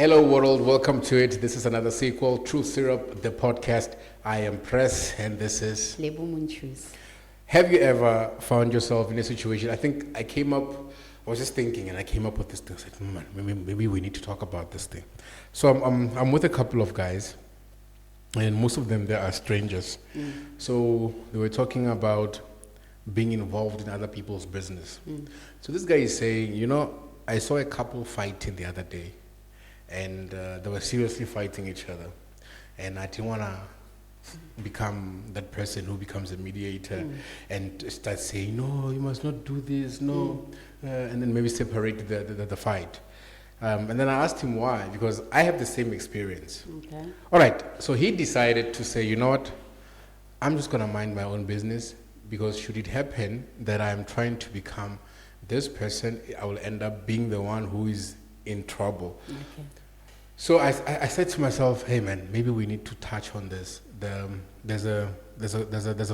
Hello, world. Welcome to it. This is another sequel, True Syrup, the podcast. I am Press, and this is. Have you ever found yourself in a situation? I think I was just thinking, and I came up with this thing. I said, man, maybe we need to talk about this thing. So I'm with a couple of guys, and most of them, they are strangers. So they were talking about being involved in other people's business. So this guy is saying, I saw a couple fighting the other day, and they were seriously fighting each other. And I didn't want to become that person who becomes a mediator and start saying, no, you must not do this, no. And then maybe separate the fight. And then I asked him why, because I have the same experience. Okay. All right, so he decided to say, you know what, I'm just going to mind my own business, because should it happen that I'm trying to become this person, I will end up being the one who is in trouble. Okay. So I said to myself, hey man, maybe we need to touch on this. There's a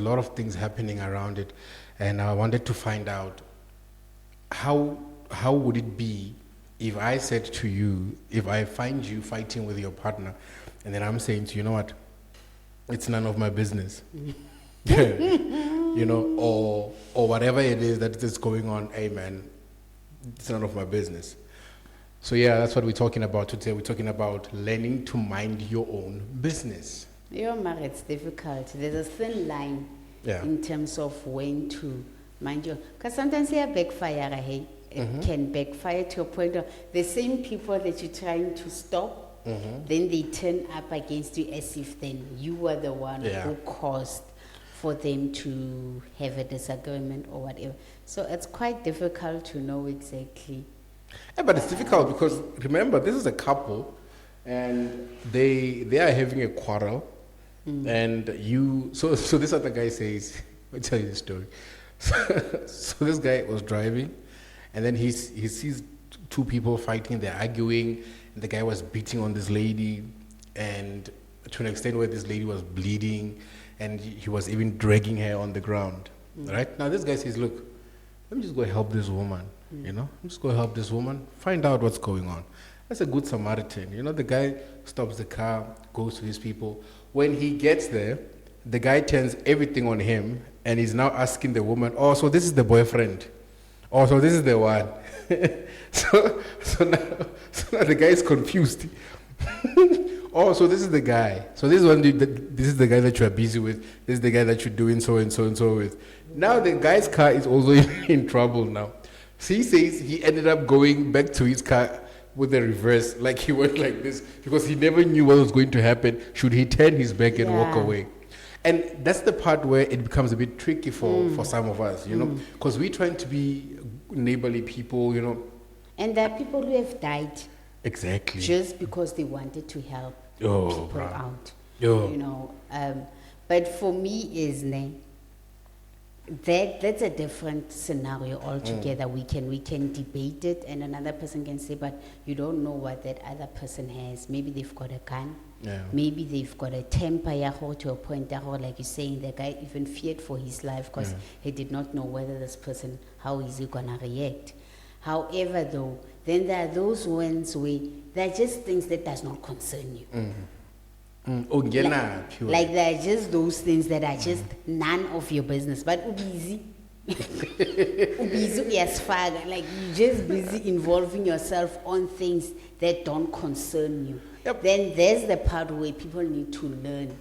lot of things happening around it, and I wanted to find out how would it be if I said to you, if I find you fighting with your partner, and then I'm saying to you, you know what, it's none of my business. Or whatever it is that is going on, hey man, it's none of my business. So yeah, that's what we're talking about today. We're talking about learning to mind your own business. It's difficult. There's a thin line in terms of when to mind your... Because sometimes they are backfire, hey? It can backfire to a point of the same people that you're trying to stop, then they turn up against you as if then you were the one who caused for them to have a disagreement or whatever. So it's quite difficult to know exactly. Yeah, but it's difficult because, remember, this is a couple, and they are having a quarrel, and so this other guy says, let me tell you the story. So this guy was driving, and then he sees two people fighting, they're arguing, and the guy was beating on this lady, and to an extent where this lady was bleeding, and he was even dragging her on the ground. Right? Now this guy says, look, let me just go help this woman. I'm just going to help this woman, find out what's going on. That's a good Samaritan. The guy stops the car, goes to these people. When he gets there, the guy turns everything on him, and he's now asking the woman, oh, so this is the boyfriend. Oh, so this is the one. so now the guy is confused. Oh, so this is the guy. So this is the guy that you are busy with. This is the guy that you're doing so and so and so with. Now the guy's car is also in trouble now. So he says he ended up going back to his car with the reverse, like he went like this, because he never knew what was going to happen should he turn his back and walk away. And that's the part where it becomes a bit tricky for some of us, because we're trying to be neighborly people, And there are people who have died exactly just because they wanted to help people out. But for me, that's a different scenario altogether. We can debate it, and another person can say, but you don't know what that other person has. Maybe they've got a gun. Maybe they've got a temper to a point like you're saying, the guy even feared for his life because he did not know whether this person, how is he gonna react. However, though, then there are those ones where they're just things that does not concern you. Like there are just those things that are just none of your business. But ubizi, like you're just busy involving yourself on things that don't concern you. Then there's the part where people need to learn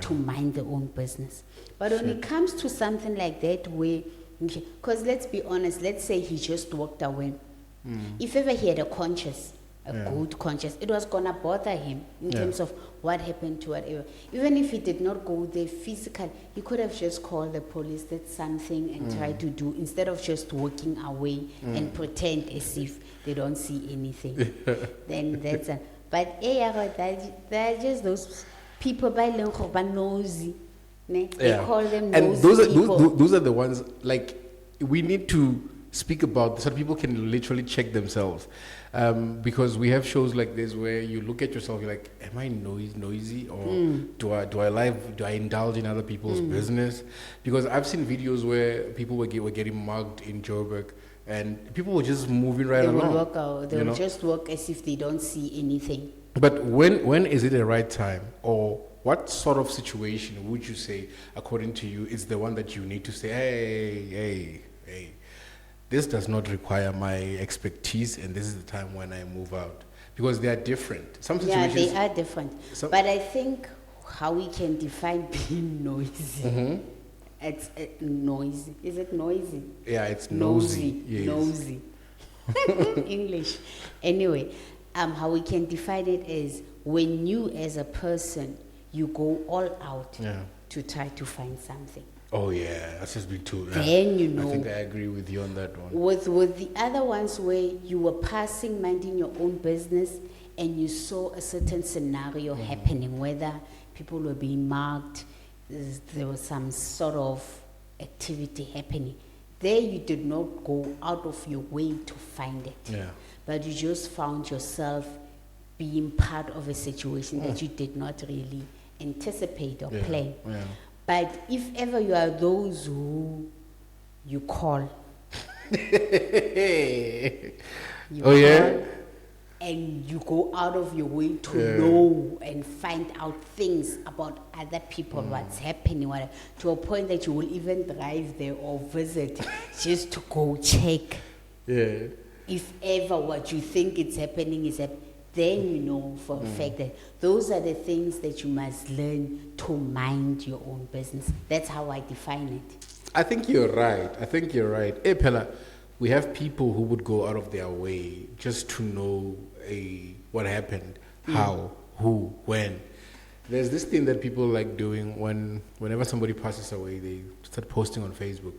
to mind their own business. But when it comes to something like that, because let's be honest, let's say he just walked away. If ever he had a conscience, good conscience, it was gonna bother him in terms of what happened to whatever. Even if he did not go there physically, he could have just called the police, did something, and tried to do, instead of just walking away and pretend as if they don't see anything. Then that's a... But they're just those people by nosy. They call them nosy. And those are the ones, like, we need to speak about so people can literally check themselves. Because we have shows like this where you look at yourself, you're like, am I noisy, or do I indulge in other people's business? Because I've seen videos where people were getting mugged in Joburg, and people were just moving right They along. will walk out. They you will know? just walk as if they don't see anything. But when is it the right time, or what sort of situation would you say, according to you, is the one that you need to say, hey, this does not require my expertise, and this is the time when I move out? Because they are different. Some Yeah, situations. they are different. But I think how we can define being noisy. It's noisy. Is it noisy? Yeah, it's nosy. Yes. Nosy. English. Anyway, how we can define it is when you as a person, you go all out to try to find something. Oh yeah, that's just been too. Then you know. I think I agree with you on that one. With the other ones where you were passing, minding your own business, and you saw a certain scenario happening, whether people were being marked, there was some sort of activity happening. There you did not go out of your way to find it. Yeah. But you just found yourself being part of a situation that you did not really anticipate or plan. Yeah. But if ever you are those who you call, and you go out of your way to know and find out things about other people, what's happening, to a point that you will even drive there or visit just to go check. Yeah. If ever what you think is happening is happening, then you know for a fact that those are the things that you must learn to mind your own business. That's how I define it. I think you're right. Hey, Pella, we have people who would go out of their way just to know what happened, how, who, when. There's this thing that people like doing whenever somebody passes away, they start posting on Facebook.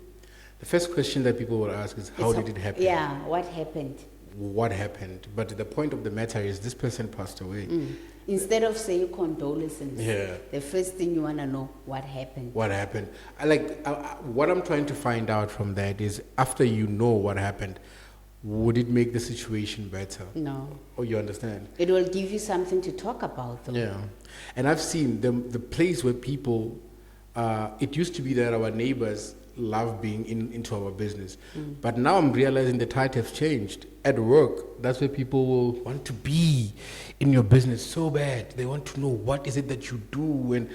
The first question that people will ask is, how did it happen? Yeah, what happened? What happened? But the point of the matter is, this person passed away. Instead of saying condolences, Yeah. the first thing you want to know, what happened? What happened? What I'm trying to find out from that is, after you know what happened, would it make the situation better? No. Oh, you understand? It will give you something to talk about, though. Yeah. And I've seen the place where people, it used to be that our neighbors love being into our business. But now I'm realizing the tide has changed. At work, that's where people will want to be in your business so bad. They want to know, what is it that you do, and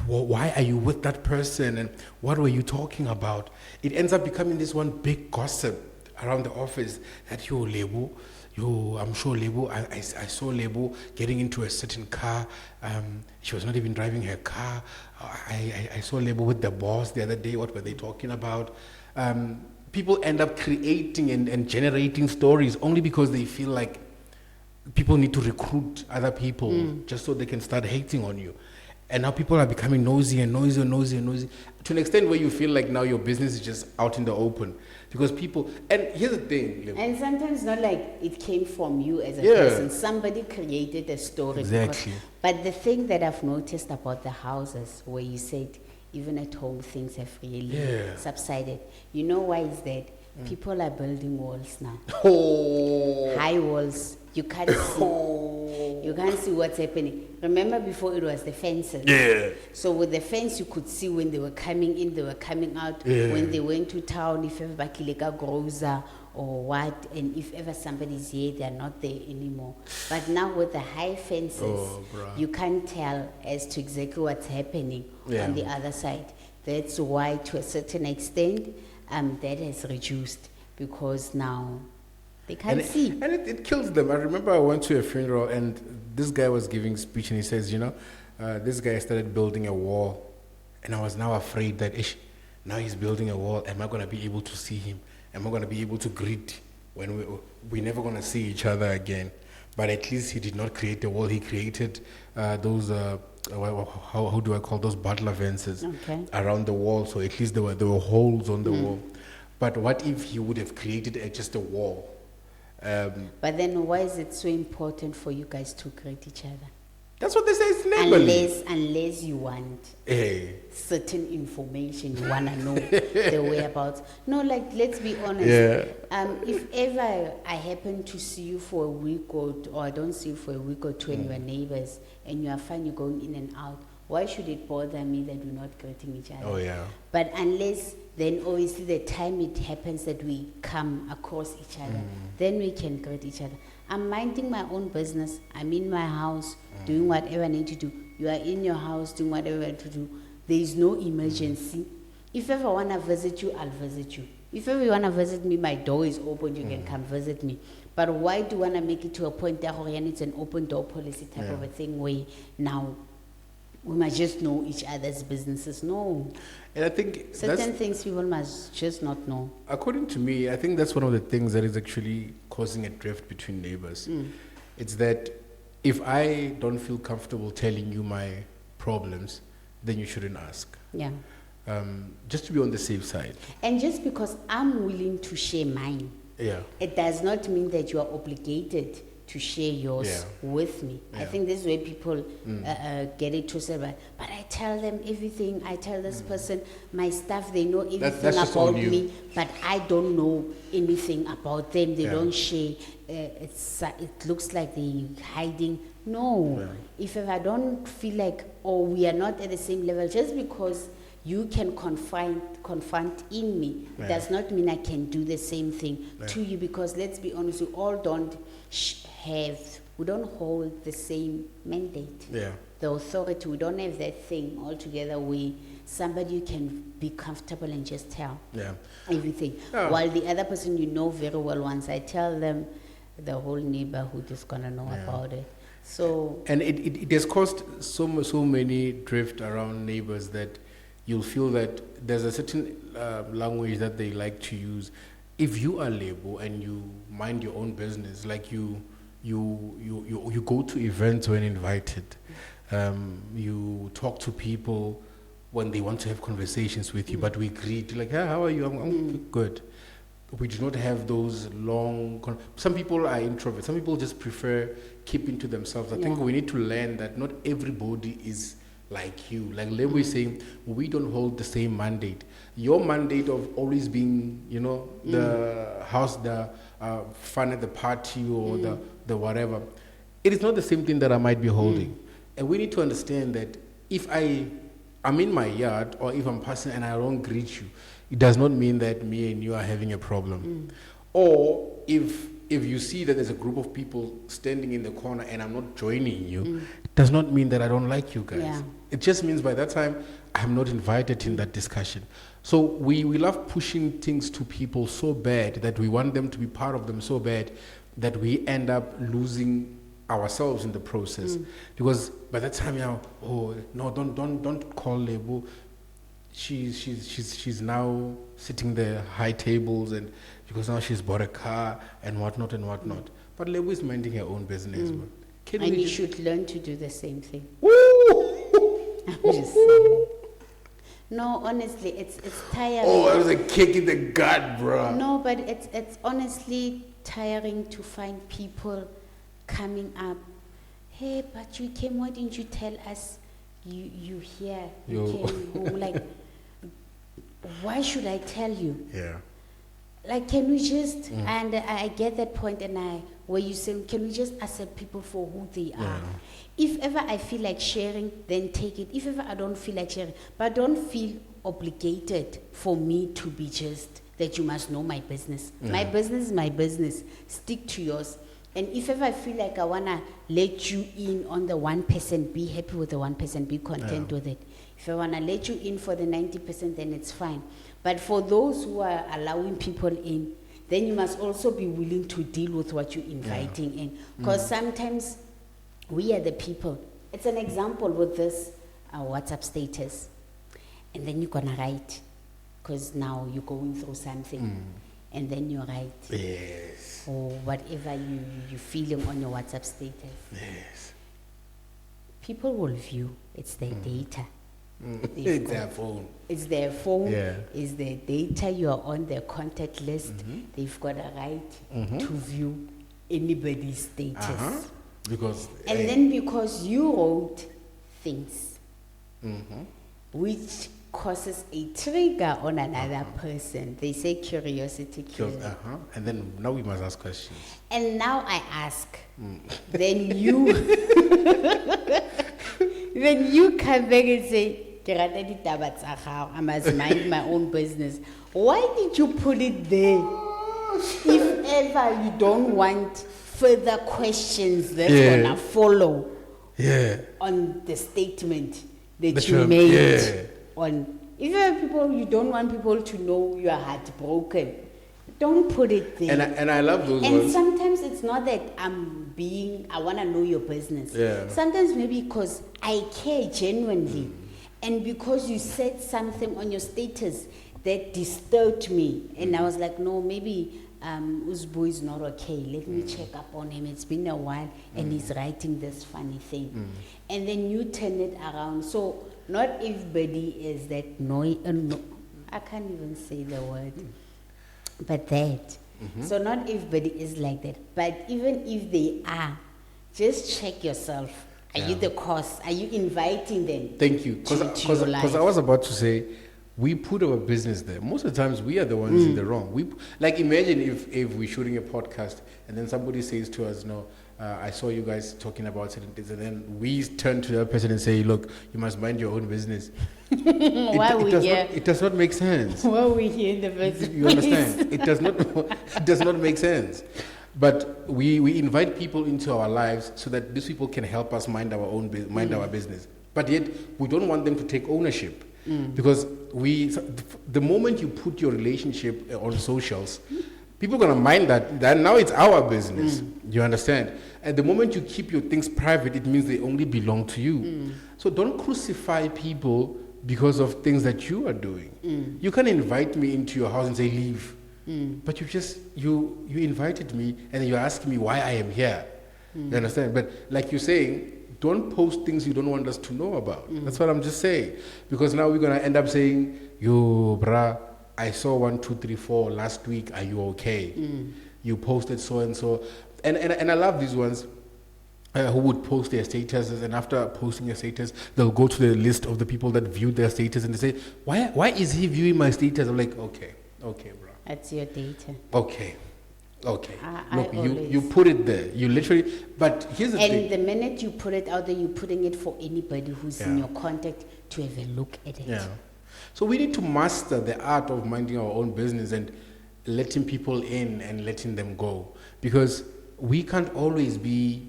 why are you with that person, and what were you talking about? It ends up becoming this one big gossip around the office that I'm sure Lebo, I saw Lebo getting into a certain car. She was not even driving her car. I saw Lebo with the boss the other day. What were they talking about? People end up creating and generating stories only because they feel like people need to recruit other people just so they can start hating on you. And now people are becoming nosy to an extent where you feel like now your business is just out in the open. Because people, and here's the thing. And sometimes not like it came from you as a person. Somebody created a story. Exactly. But the thing that I've noticed about the houses, where you said even at home things have really subsided. You know why is that? People are building walls now. High walls. You can't see. You can't see what's happening. Remember before it was the fences? Yeah. So with the fence you could see when they were coming in, they were coming out. When they went to town, if ever Bakileka grows or what, and if ever somebody's here, they're not there anymore. But now with the high fences, you can't tell as to exactly what's happening on the other side. That's why, to a certain extent, that has reduced, because now they can't see. And it kills them. I remember I went to a funeral and this guy was giving speech and he says, this guy started building a wall, and I was now afraid that now he's building a wall. Am I going to be able to see him? Am I going to be able to greet when we're never going to see each other again? But at least he did not create a wall. He created those, how do I call those, butler fences around the wall. So at least there were holes on the wall. But what if he would have created just a wall? But then why is it so important for you guys to greet each other? That's what they say, it's neighborly. Unless you want certain information, you want to know the whereabouts. No, like, let's be honest. If ever I happen to see you for a week or I don't see you for a week or two and you're neighbors and you are fine, you're going in and out, why should it bother me that we're not greeting each other? Oh, yeah. But unless then obviously the time it happens that we come across each other, then we can greet each other. I'm minding my own business. I'm in my house doing whatever I need to do. You are in your house doing whatever you have to do. There is no emergency. If ever I want to visit you, I'll visit you. If ever you want to visit me, my door is open. You can come visit me. But why do you want to make it to a point that it's an open door policy type of a thing where now we must just know each other's businesses? No. And I think certain things people must just not know. According to me, I think that's one of the things that is actually causing a drift between neighbors. It's that if I don't feel comfortable telling you my problems, then you shouldn't ask. Yeah. Just to be on the safe side. And just because I'm willing to share mine, it does not mean that you are obligated to share yours with me. I think this is where people get it twisted. But I tell them everything. I tell this person my stuff. They know everything about me, but I don't know anything about them. They don't share. It looks like they're hiding. No. If I don't feel like, we are not at the same level, just because you can confront in me does not mean I can do the same thing to you, because let's be honest, we all don't we don't hold the same mandate. The authority, we don't have that thing altogether where somebody can be comfortable and just tell everything. While the other person you know very well, once I tell them, the whole neighborhood is going to know about it. So, and it has caused so many drift around neighbors that you'll feel that there's a certain language that they like to use. If you are label and you mind your own business, like you go to events when invited, you talk to people when they want to have conversations with you, but we greet like, hey, how are you? I'm good. We do not have those long. Some people are introverts. Some people just prefer keeping to themselves. I think we need to learn that not everybody is like you. Like Lebo is saying, we don't hold the same mandate. Your mandate of always being, the house, the fun at the party or the whatever, it is not the same thing that I might be holding. And we need to understand that if I'm in my yard or if I'm passing and I don't greet you, it does not mean that me and you are having a problem. Or if you see that there's a group of people standing in the corner and I'm not joining you, it does not mean that I don't like you guys. It just means by that time I'm not invited in that discussion. So we love pushing things to people so bad that we want them to be part of them so bad that we end up losing ourselves in the process. Because by that time, don't call Lebo. She's now sitting there high tables, and because now she's bought a car and whatnot. But Lebo is minding her own business. And you should learn to do the same thing. Woo! I'm just saying. No, honestly, it's tiring. It was a kick in the gut, bro. No, but it's honestly tiring to find people coming up. Hey, but you came. Why didn't you tell us you here? You came home. Like, why should I tell you? Like, can we just, and I get that point, and where you say, can we just accept people for who they are? If ever I feel like sharing, then take it. If ever I don't feel like sharing, but don't feel obligated for me to be just that you must know my business. My business is my business. Stick to yours. And if ever I feel like I want to let you in on the 1%, be happy with the 1%, be content with it. If I want to let you in for the 90%, then it's fine. But for those who are allowing people in, then you must also be willing to deal with what you're inviting in. Because sometimes we are the people. It's an example with this WhatsApp status. And then you're going to write, because now you're going through something. And then you write. Yes. Or whatever you're feeling on your WhatsApp status. Yes. People will view. It's their data. It's their phone. It's their phone. It's their data. You are on their contact list. They've got a right to view anybody's status. And then because you wrote things, which causes a trigger on another person. They say curiosity kills. And then now we must ask questions. And now I ask. Then you Then you come back and say, "Ke rata ditaba tsa gago, I must mind my own business." Why did you put it there? If ever you don't want further questions that's gonna follow on the statement that you made on, if you have people, you don't want people to know you are heartbroken, don't put it there. And I love those and words. sometimes it's not that I want to know your business. Sometimes maybe because I care genuinely, and because you said something on your status that disturbed me, and I was like, no, maybe Uzbo is not okay. Let me check up on him. It's been a while, and he's writing this funny thing. And then you turn it around. So not everybody is that no, I can't even say the word, but that. So not everybody is like that. But even if they are, just check yourself. Are you the cause? Are you inviting them? Thank you. Because I was about to say, we put our business there. Most of the times, we are the ones in the wrong. Like, imagine if we're shooting a podcast and then somebody says to us, "No, I saw you guys talking about certain things," and then we turn to the person and say, "Look, you must mind your own business." It does not make sense. Why are we here in the first place? You understand? It does not make sense. But we invite people into our lives so that these people can help us mind our own our business. But yet, we don't want them to take ownership. Because the moment you put your relationship on socials, people are going to mind that now it's our business. You understand? And the moment you keep your things private, it means they only belong to you. So don't crucify people because of things that you are doing. You can invite me into your house and say, leave. But you invited me and you're asking me why I am here. You understand? But like you're saying, don't post things you don't want us to know about. That's what I'm just saying. Because now we're going to end up saying, yo, brah, I saw 1, 2, 3, 4 last week. Are you okay? You posted so and so. And I love these ones who would post their statuses. And after posting their status, they'll go to the list of the people that viewed their status. And they say, why is he viewing my status? I'm like, okay, bro. That's your data. Okay. Look, you put it there. You literally, but here's the thing. And the minute you put it out there, you're putting it for anybody who's in your contact to have a look at it. Yeah. So we need to master the art of minding our own business and letting people in and letting them go. Because we can't always be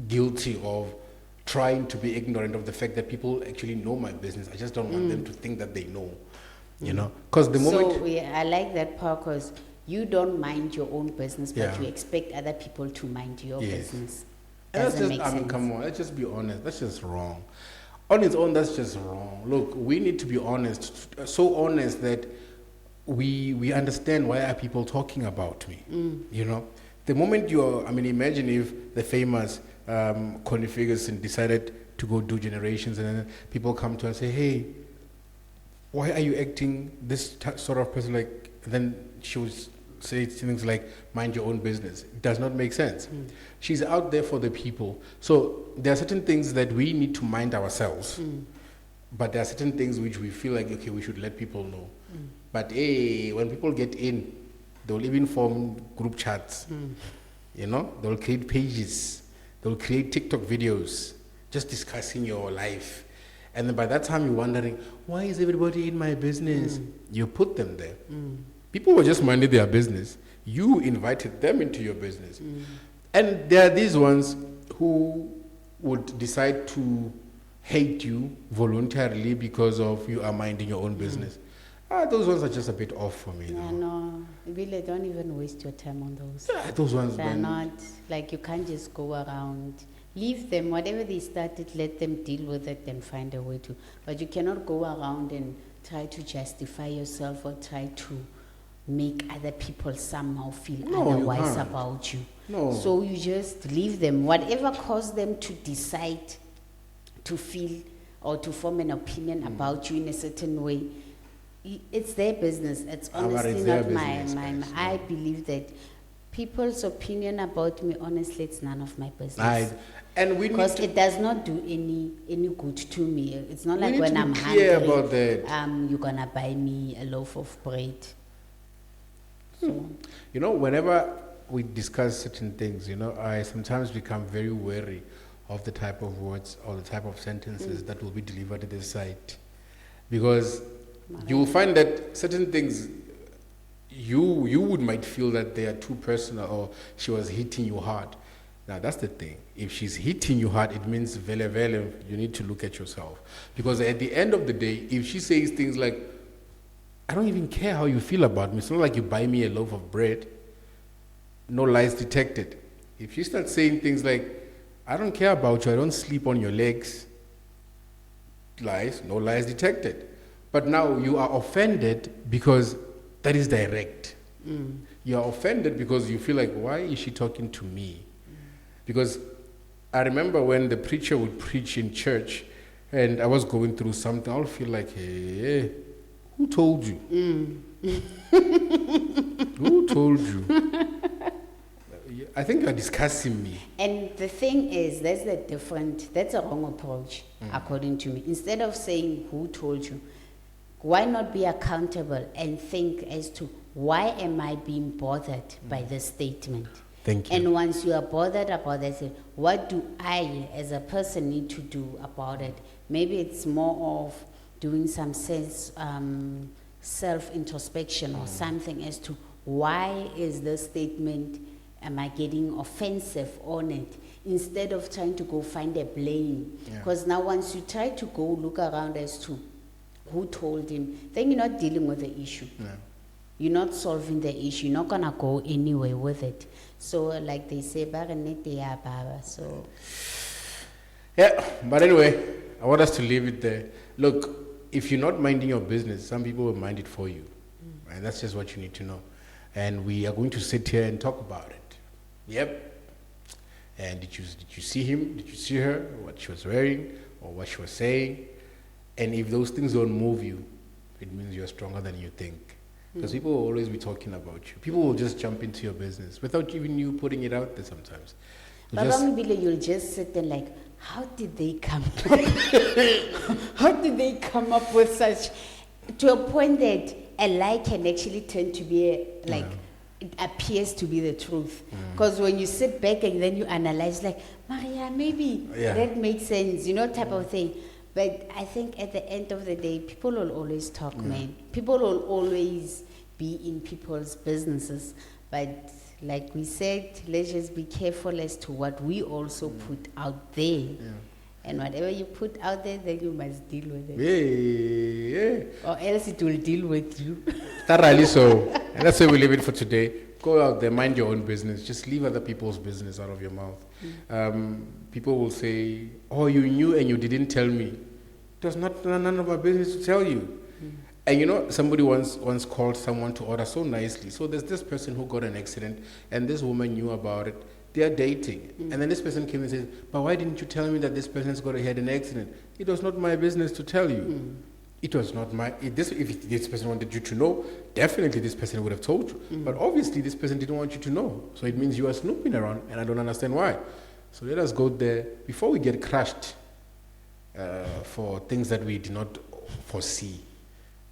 guilty of trying to be ignorant of the fact that people actually know my business. I just don't want them to think that they know. You know? Because the moment... So I like that part because you don't mind your own business, but you expect other people to mind your business. Doesn't make sense. Come on, let's just be honest. That's just wrong. On its own, that's just wrong. Look, we need to be honest, so honest that we understand why are people talking about me. You know, the moment imagine if the famous Connie Ferguson decided to go do Generations, and then people come to her and say, "Hey, why are you acting this sort of person?" Like, then she was say things like, "Mind your own business." It does not make sense. She's out there for the people. So there are certain things that we need to mind ourselves. But there are certain things which we feel like, okay, we should let people know. But hey, when people get in, they'll even form group chats. You know, they'll create pages. They'll create TikTok videos just discussing your life. And then by that time you're wondering, why is everybody in my business? You put them there. People were just minding their business. You invited them into your business. And there are these ones who would decide to hate you voluntarily because of you are minding your own business. Those ones are just a bit off for me. Yeah, no. Really, don't even waste your time on those. Those ones. They're not, like, you can't just go around. Leave them. Whatever they started, let them deal with it and find a way to. But you cannot go around and try to justify yourself or try to make other people somehow feel otherwise about you. No. So you just leave them. Whatever caused them to decide to feel or to form an opinion about you in a certain way, it's their business. It's honestly not mine. I believe that people's opinion about me, honestly, it's none of my business. Because it does not do any good to me. It's not like when I'm hungry, you're gonna buy me a loaf of bread. So. You know, whenever we discuss certain things, you know, I sometimes become very wary of the type of words or the type of sentences that will be delivered at the site. Because you will find that certain things you might feel that they are too personal or she was hitting you hard. Now that's the thing. If she's hitting you hard, it means vele, you need to look at yourself. Because at the end of the day, if she says things like, I don't even care how you feel about me, it's not like you buy me a loaf of bread, no lies detected. If she starts saying things like, I don't care about you, I don't sleep on your legs, lies, no lies detected. But now you are offended because that is direct. You are offended because you feel like, why is she talking to me? Because I remember when the preacher would preach in church and I was going through something, I'll feel like, hey, who told you? Who told you? I think you're discussing me. And the thing is, that's a wrong approach, according to me. Instead of saying who told you, why not be accountable and think as to why am I being bothered by this statement? Thank you. And once you are bothered about that, say, what do I as a person need to do about it? Maybe it's more of doing some self-introspection or something as to why is this statement, am I getting offensive on it? Instead of trying to go find a blame. Because now once you try to go look around as to who told him, then you're not dealing with the issue. No. You're not solving the issue. You're not going to go anywhere with it. So like they say, so. Yeah, but anyway, I want us to leave it there. Look, if you're not minding your business, some people will mind it for you. And that's just what you need to know. And we are going to sit here and talk about it. Yep. And did you see him? Did you see her? What she was wearing or what she was saying? And if those things don't move you, it means you're stronger than you think. Because people will always be talking about you. People will just jump into your business without even you putting it out there sometimes. But you'll just sit there like, how did they come up? How did they come up with such, to a point that a lie can actually turn to be it appears to be the truth. Because when you sit back and then you analyze, like, Maria, maybe that makes sense, type of thing. But I think at the end of the day, people will always talk, man. People will always be in people's businesses. But like we said, let's just be careful as to what we also put out there. Yeah. And whatever you put out there, then you must deal with it. Yeah. Or else it will deal with you. Thoroughly so. And that's where we leave it for today. Go out there, mind your own business. Just leave other people's business out of your mouth. People will say, oh, you knew and you didn't tell me. It was none of my business to tell you. And somebody once called someone to order so nicely. So there's this person who got an accident and this woman knew about it. They are dating. And then this person came and said, but why didn't you tell me that this person's had an accident? It was not my business to tell you. It was not if this person wanted you to know, definitely this person would have told you. But obviously this person didn't want you to know. So it means you are snooping around and I don't understand why. So let us go there before we get crushed for things that we did not foresee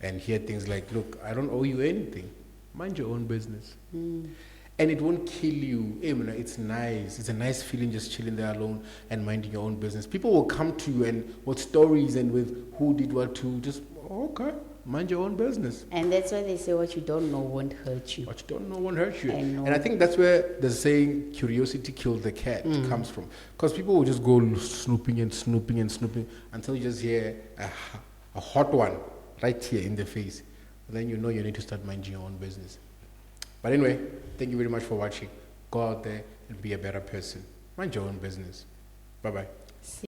and hear things like, look, I don't owe you anything. Mind your own business. And it won't kill you. It's nice. It's a nice feeling just chilling there alone and minding your own business. People will come to you and with stories and with who did what to. Just, okay, mind your own business. And that's why they say what you don't know won't hurt you. What you don't know won't hurt you. And I think that's where the saying, curiosity killed the cat, comes from. Because people will just go snooping and snooping and snooping until you just hear a hot one right here in the face. And then you know you need to start minding your own business. But anyway, thank you very much for watching. Go out there and be a better person. Mind your own business. Bye-bye.